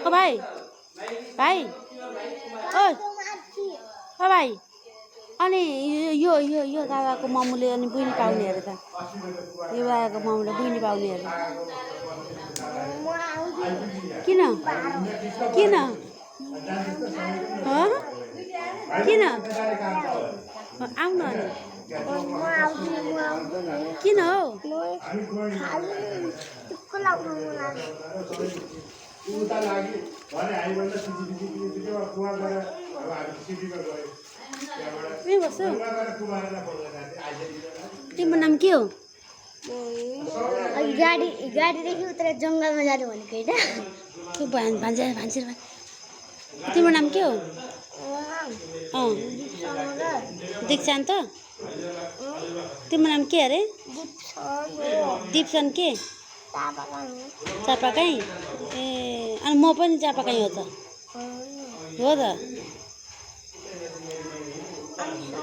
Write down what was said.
ओ भाइ भाइ ओ भाइ अनि यो यो यो दादाको मामुले अनि बुझ्नु पाउने अरे त यो दादाको मामुले बुझ्नु पाउने अरे किन किन किन आउन अनि किन हो तिम्रो नाम के हो गाडीदेखि उत्रेर जङ्गलमा जानु भनेको होइन तिम्रो नाम के हो दीक्षान्त तिम्रो नाम के अरे दिपसन के चापाकाई ए अनि म पनि चापाकाई हो त